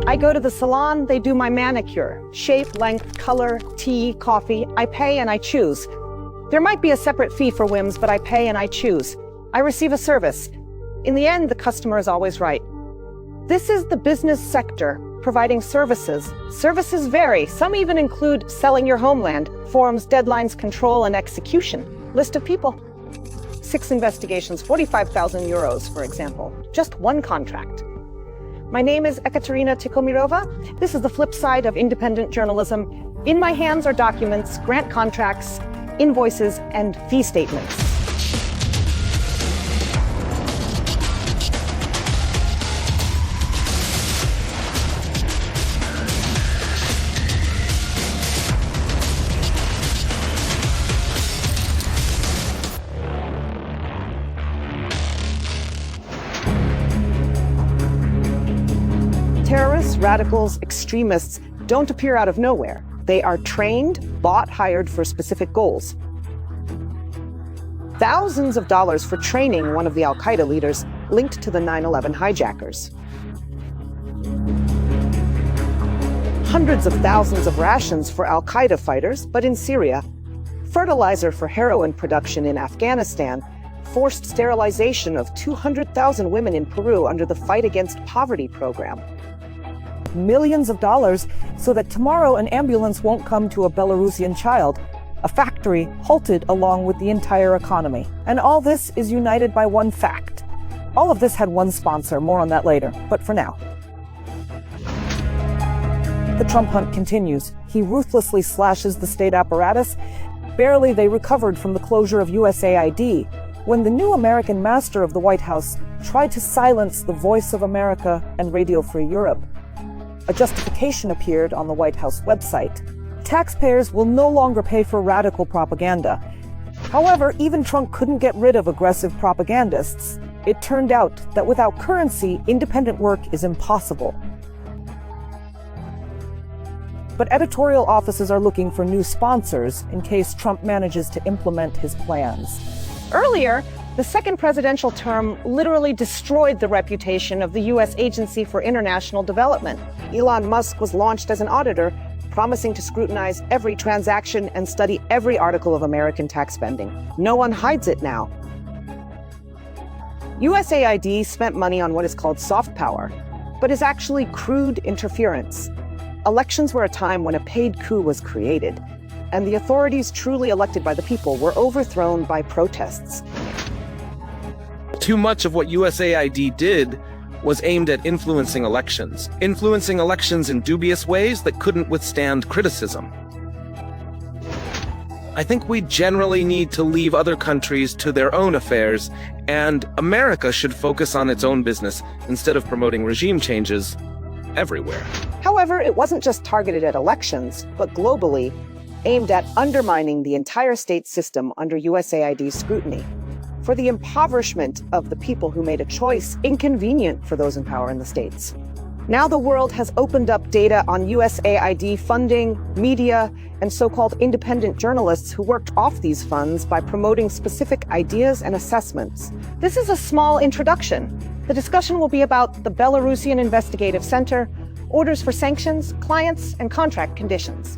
I go to the salon, they do my manicure. Shape, length, color, tea, coffee. I pay and I choose. There might be a separate fee for whims, but I pay and I choose. I receive a service. In the end, the customer is always right. This is the business sector, providing services. Services vary. Some even include selling your homeland, forms, deadlines, control, and execution. List of people. 6 investigations, 45,000 euros, for example. Just one contract. My name is Ekaterina Tikhomirova. This is the flip side of independent journalism. In my hands are documents, grant contracts, invoices, and fee statements. Terrorists, radicals, extremists don't appear out of nowhere. They are trained, bought, hired for specific goals. Thousands of dollars for training one of the Al-Qaeda leaders linked to the 9/11 hijackers. Hundreds of thousands of rations for Al-Qaeda fighters, but in Syria. Fertilizer for heroin production in Afghanistan. Forced sterilization of 200,000 women in Peru under the Fight Against Poverty program. Millions of dollars so that tomorrow an ambulance won't come to a Belarusian child. A factory halted along with the entire economy. And all this is united by one fact. All of this had one sponsor, more on that later, but for now. The Trump hunt continues. He ruthlessly slashes the state apparatus. Barely they recovered from the closure of USAID when the new American master of the White House tried to silence the Voice of America and Radio Free Europe. A justification appeared on the White House website. Taxpayers will no longer pay for radical propaganda. However, even Trump couldn't get rid of aggressive propagandists. It turned out that without currency, independent work is impossible. But editorial offices are looking for new sponsors in case Trump manages to implement his plans. Earlier, the second presidential term literally destroyed the reputation of the U.S. Agency for International Development. Elon Musk was launched as an auditor, promising to scrutinize every transaction and study every article of American tax spending. No one hides it now. USAID spent money on what is called soft power, but is actually crude interference. Elections were a time when a paid coup was created, and the authorities truly elected by the people were overthrown by protests. Too much of what USAID did was aimed at influencing elections in dubious ways that couldn't withstand criticism. I think we generally need to leave other countries to their own affairs, and America should focus on its own business instead of promoting regime changes everywhere. However, it wasn't just targeted at elections, but globally, aimed at undermining the entire state system under USAID's scrutiny. For the impoverishment of the people who made a choice inconvenient for those in power in the states. Now the world has opened up data on USAID funding, media, and so-called independent journalists who worked off these funds by promoting specific ideas and assessments. This is a small introduction. The discussion will be about the Belarusian Investigative Center, orders for sanctions, clients, and contract conditions.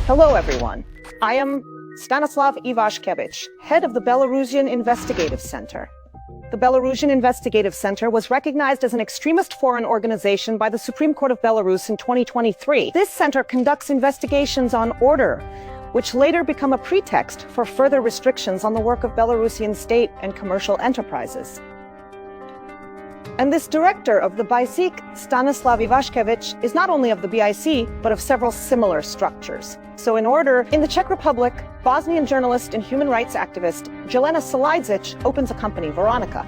Hello, everyone. I am Stanislav Ivashkevich, head of the Belarusian Investigative Center. The Belarusian Investigative Center was recognized as an extremist foreign organization by the Supreme Court of Belarus in 2023. This center conducts investigations on order, which later become a pretext for further restrictions on the work of Belarusian state and commercial enterprises. And this director of the BICIC, Stanislav Ivashkevich, is not only of the BIC, but of several similar structures. So in order, in the Czech Republic, Bosnian journalist and human rights activist Jelena Salajic opens a company, Veronica.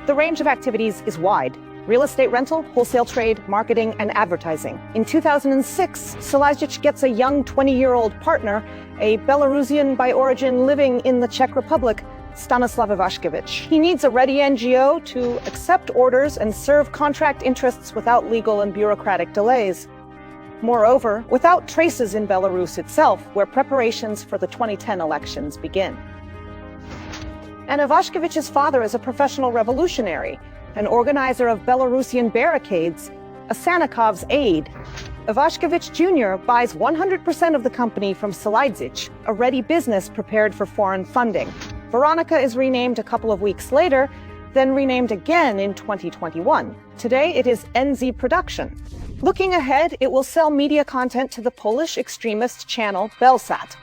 The range of activities is wide. Real estate rental, wholesale trade, marketing, and advertising. In 2006, Salajic gets a young 20-year-old partner, a Belarusian by origin living in the Czech Republic, Stanislav Ivashkevich. He needs a ready NGO to accept orders and serve contract interests without legal and bureaucratic delays. Moreover, without traces in Belarus itself, where preparations for the 2010 elections begin. And Ivashkevich's father is a professional revolutionary, an organizer of Belarusian barricades, a Sannikov's aide. Ivashkevich Jr. buys 100% of the company from Sidekicks, a ready business prepared for foreign funding. Veronica is renamed a couple of weeks later, then renamed again in 2021. Today it is NZ Production. Looking ahead, it will sell media content to the Polish extremist channel Belsat.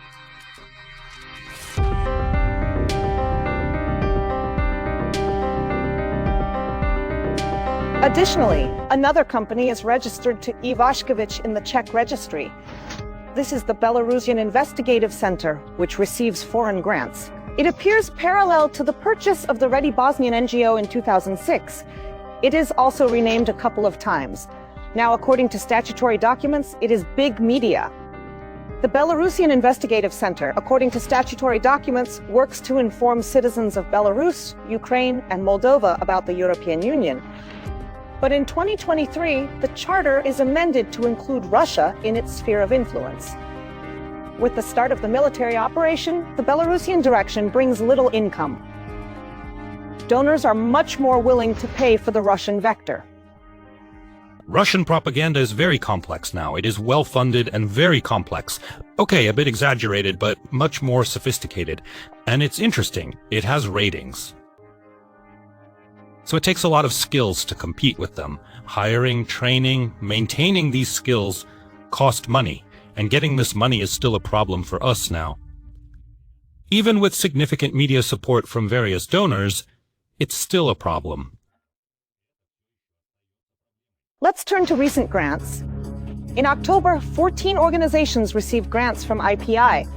Additionally, another company is registered to Ivashkevich in the Czech registry. This is the Belarusian Investigative Center, which receives foreign grants. It appears parallel to the purchase of the Ready Bosnian NGO in 2006. It is also renamed a couple of times. Now, according to statutory documents, it is Big Media. The Belarusian Investigative Center, according to statutory documents, works to inform citizens of Belarus, Ukraine, and Moldova about the European Union. But in 2023, the charter is amended to include Russia in its sphere of influence. With the start of the military operation, the Belarusian direction brings little income. Donors are much more willing to pay for the Russian vector. Russian propaganda is very complex now. It is well-funded and very complex. Okay, a bit exaggerated, but much more sophisticated. And it's interesting. It has ratings. So it takes a lot of skills to compete with them. Hiring, training, maintaining these skills cost money, and getting this money is still a problem for us now. Even with significant media support from various donors, it's still a problem. Let's turn to recent grants. In October, 14 organizations received grants from IPI.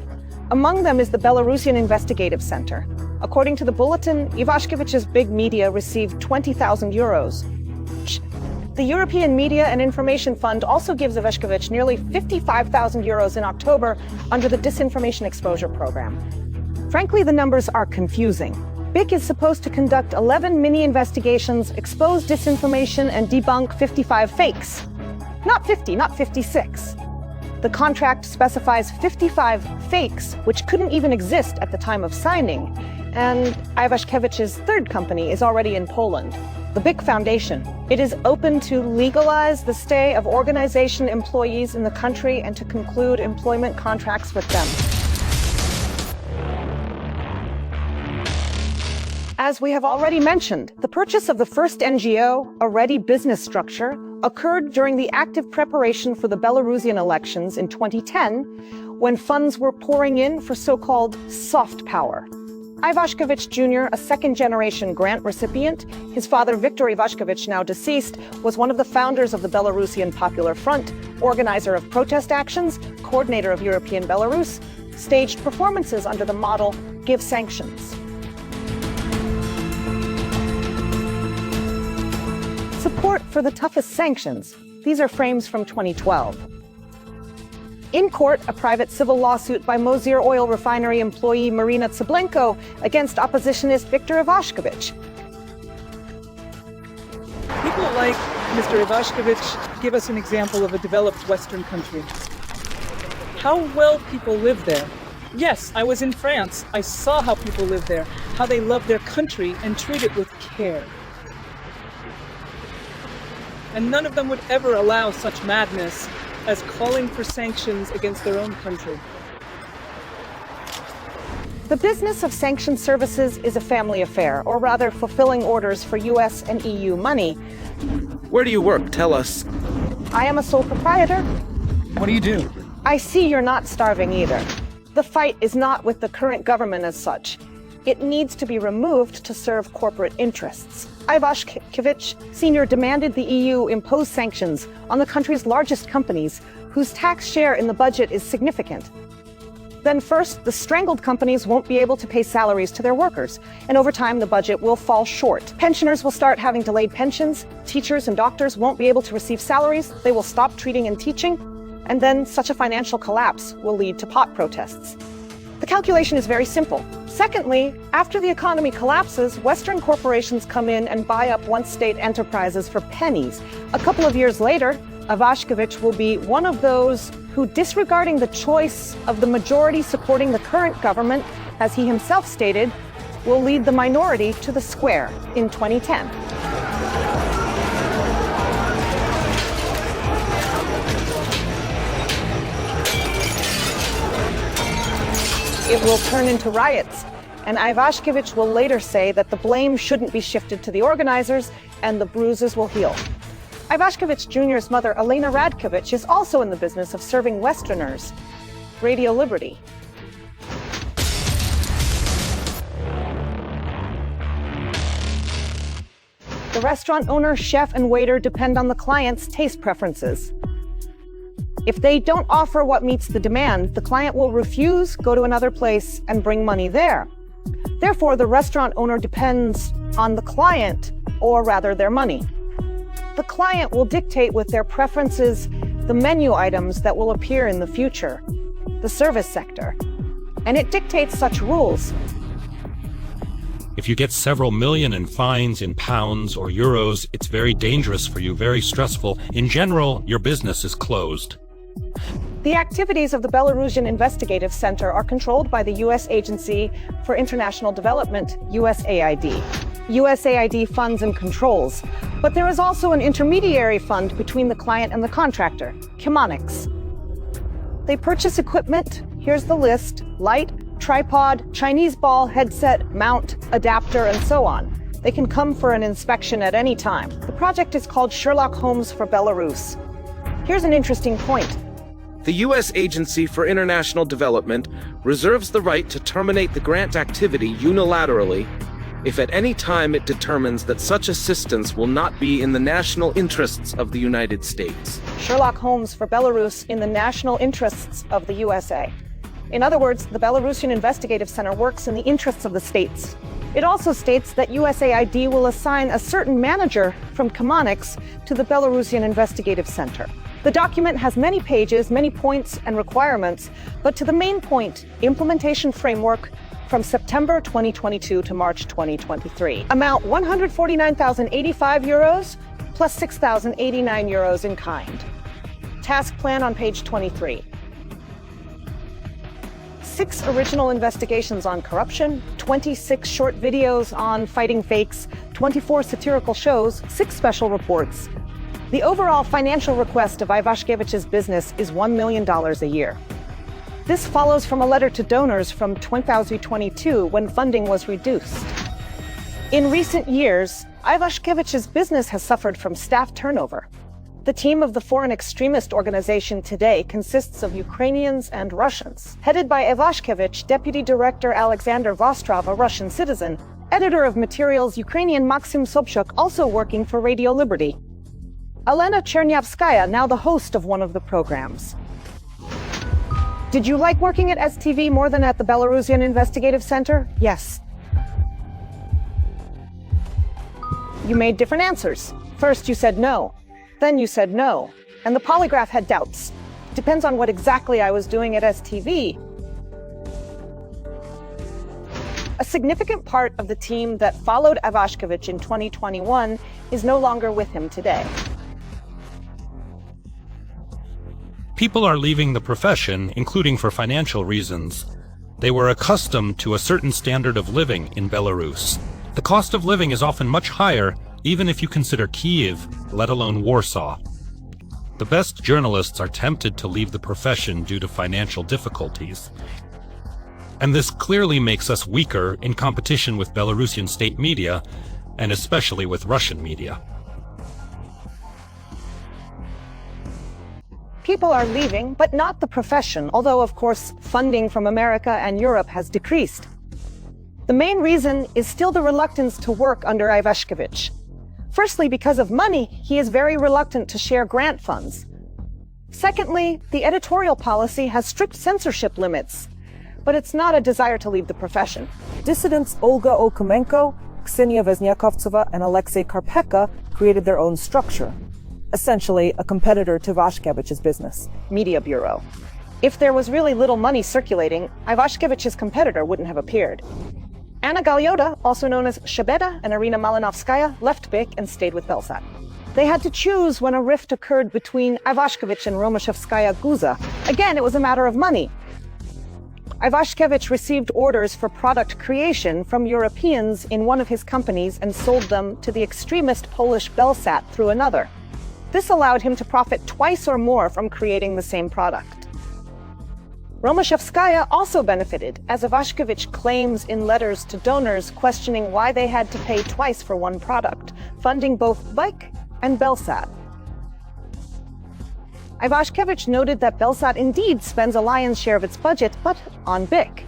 Among them is the Belarusian Investigative Center. According to the bulletin, Ivashkevich's Big Media received 20,000 euros. The European Media and Information Fund also gives Ivashkevich nearly 55,000 euros in October under the Disinformation Exposure Program. Frankly, the numbers are confusing. BIC is supposed to conduct 11 mini-investigations, expose disinformation, and debunk 55 fakes. Not 50, not 56. The contract specifies 55 fakes, which couldn't even exist at the time of signing. And Ivashkevich's third company is already in Poland, the BIC Foundation. It is open to legalize the stay of organization employees in the country and to conclude employment contracts with them. As we have already mentioned, the purchase of the first NGO, a ready business structure, occurred during the active preparation for the Belarusian elections in 2010, when funds were pouring in for so-called soft power. Ivashkevich Jr., a second-generation grant recipient, his father Viktor Ivashkevich, now deceased, was one of the founders of the Belarusian Popular Front, organizer of protest actions, coordinator of European Belarus, staged performances under the model Give Sanctions. Support for the toughest sanctions. These are frames from 2012. In court, a private civil lawsuit by Mozir oil refinery employee Marina Tsablenko against oppositionist Viktor Ivashkevich. People like Mr. Ivashkevich give us an example of a developed Western country. How well people live there. Yes, I was in France. I saw how people live there, how they love their country and treat it with care. And none of them would ever allow such madness as calling for sanctions against their own country. The business of sanction services is a family affair, or rather fulfilling orders for US and EU money. Where do you work? Tell us. I am a sole proprietor. What do you do? I see you're not starving either. The fight is not with the current government as such. It needs to be removed to serve corporate interests. Ivashkevich Sr. demanded the EU impose sanctions on the country's largest companies, whose tax share in the budget is significant. Then first, the strangled companies won't be able to pay salaries to their workers, and over time the budget will fall short. Pensioners will start having delayed pensions, teachers and doctors won't be able to receive salaries, they will stop treating and teaching, and then such a financial collapse will lead to pot protests. The calculation is very simple. Secondly, after the economy collapses, Western corporations come in and buy up once-state enterprises for pennies. A couple of years later, Ivashkevich will be one of those who, disregarding the choice of the majority supporting the current government, as he himself stated, will lead the minority to the square in 2010. It will turn into riots, and Ivashkevich will later say that the blame shouldn't be shifted to the organizers and the bruises will heal. Ivashkevich Jr.'s mother, Elena Radkevich, is also in the business of serving Westerners Radio Liberty. The restaurant owner, chef, and waiter depend on the client's taste preferences. If they don't offer what meets the demand, the client will refuse, go to another place, and bring money there. Therefore, the restaurant owner depends on the client, or rather their money. The client will dictate with their preferences the menu items that will appear in the future, the service sector, and it dictates such rules. If you get several million in fines in pounds or euros, it's very dangerous for you, very stressful. In general, your business is closed. The activities of the Belarusian Investigative Center are controlled by the U.S. Agency for International Development, USAID. USAID funds and controls, but there is also an intermediary fund between the client and the contractor, Chemonics. They purchase equipment, here's the list: light, tripod, Chinese ball, headset, mount, adapter, and so on. They can come for an inspection at any time. The project is called Sherlock Holmes for Belarus. Here's an interesting point. The U.S. Agency for International Development reserves the right to terminate the grant activity unilaterally if at any time it determines that such assistance will not be in the national interests of the United States. Sherlock Holmes for Belarus in the national interests of the USA. In other words, the Belarusian Investigative Center works in the interests of the states. It also states that USAID will assign a certain manager from Chemonics to the Belarusian Investigative Center. The document has many pages, many points and requirements, but to the main point, implementation framework from September 2022 to March 2023. Amount 149,085 euros plus 6,089 euros in kind. Task plan on page 23. 6 original investigations on corruption, 26 short videos on fighting fakes, 24 satirical shows, 6 special reports. The overall financial request of Ivashkevich's business is $1 million a year. This follows from a letter to donors from 2022 when funding was reduced. In recent years, Ivashkevich's business has suffered from staff turnover. The team of the foreign extremist organization today consists of Ukrainians and Russians. Headed by Ivashkevich, Deputy Director Alexander Vostrov, a Russian citizen, editor of materials Ukrainian Maxim Sobchuk, also working for Radio Liberty. Elena Chernyavskaya, now the host of one of the programs. Did you like working at STV more than at the Belarusian Investigative Center? Yes. You made different answers. First you said no, then you said no, and the polygraph had doubts. Depends on what exactly I was doing at STV. A significant part of the team that followed Ivashkevich in 2021 is no longer with him today. People are leaving the profession, including for financial reasons. They were accustomed to a certain standard of living in Belarus. The cost of living is often much higher, even if you consider Kiev, let alone Warsaw. The best journalists are tempted to leave the profession due to financial difficulties. And this clearly makes us weaker in competition with Belarusian state media, and especially with Russian media. People are leaving, but not the profession, although, of course, funding from America and Europe has decreased. The main reason is still the reluctance to work under Ivashkevich. Firstly, because of money, he is very reluctant to share grant funds. Secondly, the editorial policy has strict censorship limits, but it's not a desire to leave the profession. Dissidents Olga Okumenko, Ksenia Vezniakovtseva, and Alexei Karpeka created their own structure, essentially a competitor to Ivashkevich's business. Media Bureau. If there was really little money circulating, Ivashkevich's competitor wouldn't have appeared. Anna Galyota, also known as Shebeda, and Irina Malinovskaya left BIC and stayed with Belsat. They had to choose when a rift occurred between Ivashkevich and Romashevskaya Guza. Again, it was a matter of money. Ivashkevich received orders for product creation from Europeans in one of his companies and sold them to the extremist Polish Belsat through another. This allowed him to profit twice or more from creating the same product. Romashevskaya also benefited, as Ivashkevich claims in letters to donors questioning why they had to pay twice for one product, funding both BYK and Belsat. Ivashkevich noted that Belsat indeed spends a lion's share of its budget, but on BYK.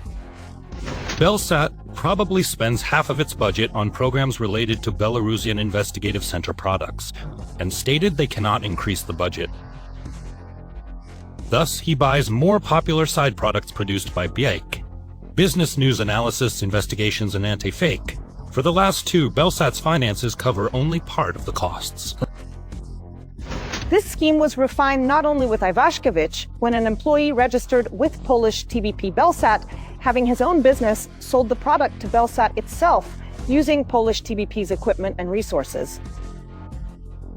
Belsat probably spends half of its budget on programs related to Belarusian Investigative Center products, and stated they cannot increase the budget. Thus, he buys more popular side products produced by BYK: business news analysis, investigations, and anti-fake. For the last two, Belsat's finances cover only part of the costs. This scheme was refined not only with Ivashkevich, when an employee registered with Polish TVP Belsat, having his own business, sold the product to Belsat itself, using Polish TVP's equipment and resources.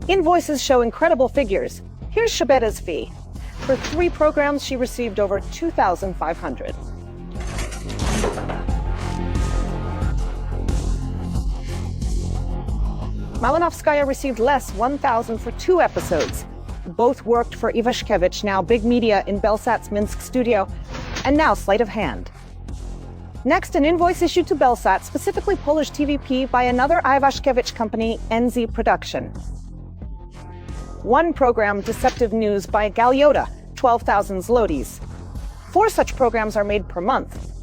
Invoices show incredible figures. Here's Shabeta's fee. For 3 programs, she received over 2,500. Malinovskaya received less, 1,000 for 2 episodes. Both worked for Ivashkevich, now big media in Belsat's Minsk studio, and now sleight of hand. Next, an invoice issued to Belsat, specifically Polish TVP, by another Ivashkevich company, NZ Production. 1 program, Deceptive News, by Galyota, 12,000 zlotys. 4 such programs are made per month.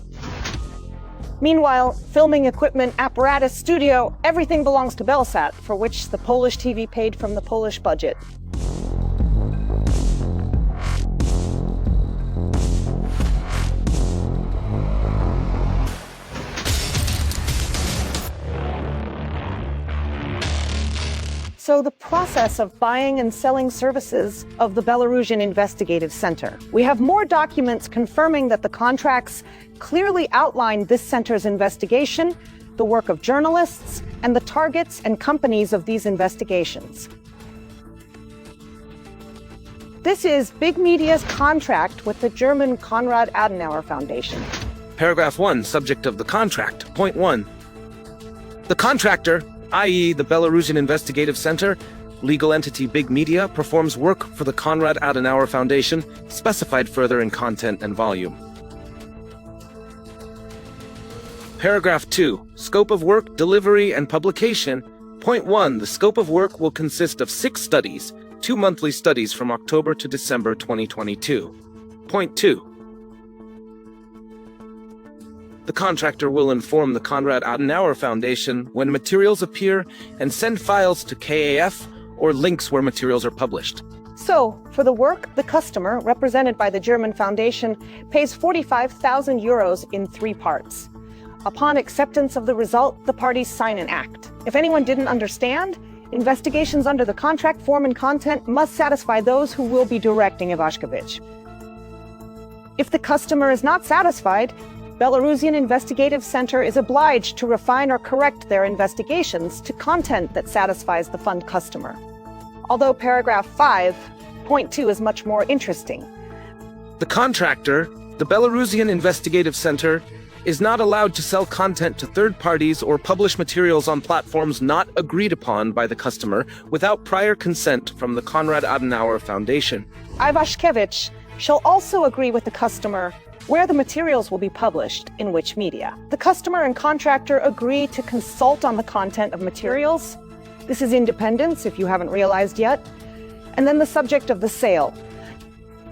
Meanwhile, filming equipment, apparatus, studio, everything belongs to Belsat, for which the Polish TV paid from the Polish budget. So the process of buying and selling services of the Belarusian Investigative Center. We have more documents confirming that the contracts clearly outline this center's investigation, the work of journalists, and the targets and companies of these investigations. This is Big Media's contract with the German Konrad Adenauer Foundation. Paragraph 1, subject of the contract. Point 1. The contractor, i.e. the Belarusian Investigative Center, legal entity Big Media, performs work for the Konrad Adenauer Foundation, specified further in content and volume. Paragraph 2. Scope of work, delivery, and publication. Point 1. The scope of work will consist of 6 studies, 2 monthly studies from October to December 2022. Point 2. The contractor will inform the Konrad Adenauer Foundation when materials appear and send files to KAF or links where materials are published. So, for the work, the customer, represented by the German Foundation, pays 45,000 euros in 3 parts. Upon acceptance of the result, the parties sign an act. If anyone didn't understand, investigations under the contract form and content must satisfy those who will be directing Ivashkevich. If the customer is not satisfied, Belarusian Investigative Center is obliged to refine or correct their investigations to content that satisfies the fund customer. Although paragraph 5, point 2 is much more interesting. The contractor, the Belarusian Investigative Center, is not allowed to sell content to third parties or publish materials on platforms not agreed upon by the customer without prior consent from the Konrad Adenauer Foundation. Ivashkevich shall also agree with the customer where the materials will be published, in which media. The customer and contractor agree to consult on the content of materials. This is independence, if you haven't realized yet. And then the subject of the sale.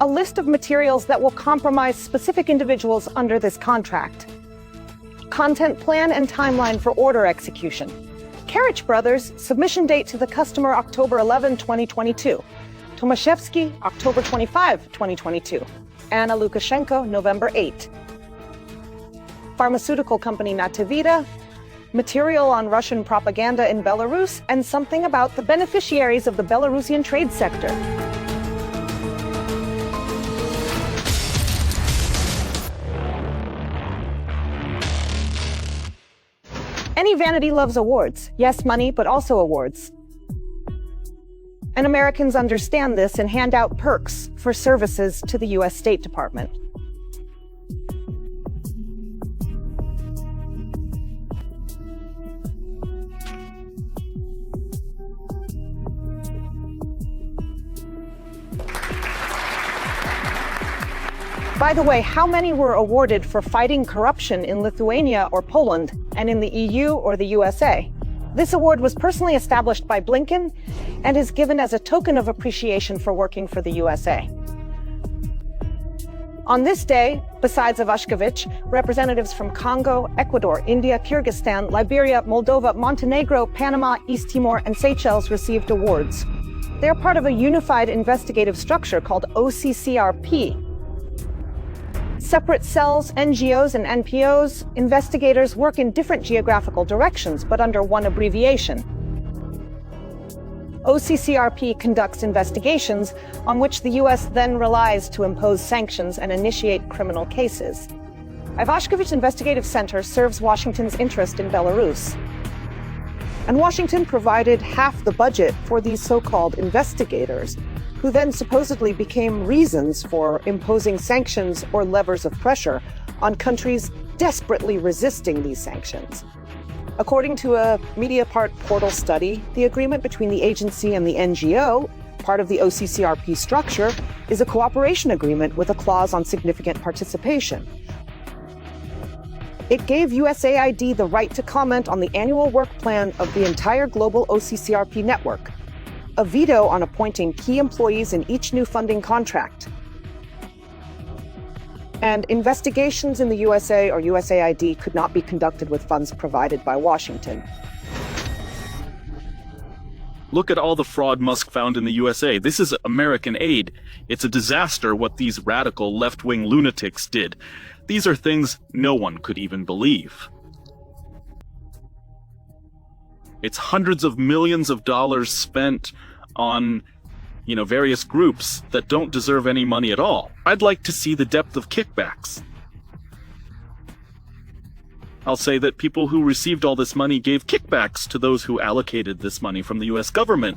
A list of materials that will compromise specific individuals under this contract. Content plan and timeline for order execution. Karich Brothers, submission date to the customer October 11, 2022. Tomaszewski, October 25, 2022. Anna Lukashenko, November 8. Pharmaceutical company Nativita, material on Russian propaganda in Belarus, and something about the beneficiaries of the Belarusian trade sector. Any vanity loves awards. Yes, money, but also awards. And Americans understand this and hand out perks for services to the US State Department. By the way, how many were awarded for fighting corruption in Lithuania or Poland and in the EU or the USA? This award was personally established by Blinken and is given as a token of appreciation for working for the USA. On this day, besides Ivashkevich, representatives from Congo, Ecuador, India, Kyrgyzstan, Liberia, Moldova, Montenegro, Panama, East Timor, and Seychelles received awards. They are part of a unified investigative structure called OCCRP. Separate cells, NGOs, and NPOs, investigators work in different geographical directions, but under one abbreviation. OCCRP conducts investigations on which the US then relies to impose sanctions and initiate criminal cases. Ivashkevich Investigative Center serves Washington's interest in Belarus. And Washington provided half the budget for these so-called investigators, who then supposedly became reasons for imposing sanctions or levers of pressure on countries desperately resisting these sanctions. According to a Mediapart portal study, the agreement between the agency and the NGO, part of the OCCRP structure, is a cooperation agreement with a clause on significant participation. It gave USAID the right to comment on the annual work plan of the entire global OCCRP network, a veto on appointing key employees in each new funding contract. And investigations in the USA or USAID could not be conducted with funds provided by Washington. Look at all the fraud Musk found in the USA. This is American aid. It's a disaster what these radical left-wing lunatics did. These are things no one could even believe. It's hundreds of millions of dollars spent on various groups that don't deserve any money at all. I'd like to see the depth of kickbacks. I'll say that people who received all this money gave kickbacks to those who allocated this money from the US government.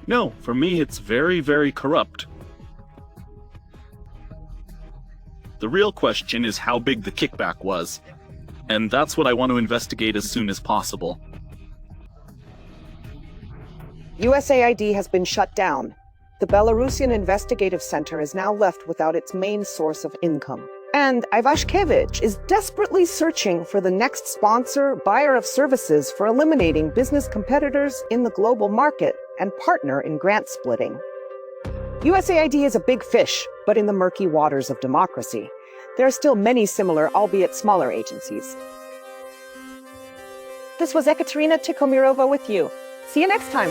No, for me it's very, very corrupt. The real question is how big the kickback was, and that's what I want to investigate as soon as possible. USAID has been shut down. The Belarusian Investigative Center is now left without its main source of income. And Ivashkevich is desperately searching for the next sponsor, buyer of services for eliminating business competitors in the global market and partner in grant splitting. USAID is a big fish, but in the murky waters of democracy. There are still many similar, albeit smaller agencies. This was Ekaterina Tikhomirova with you. See you next time.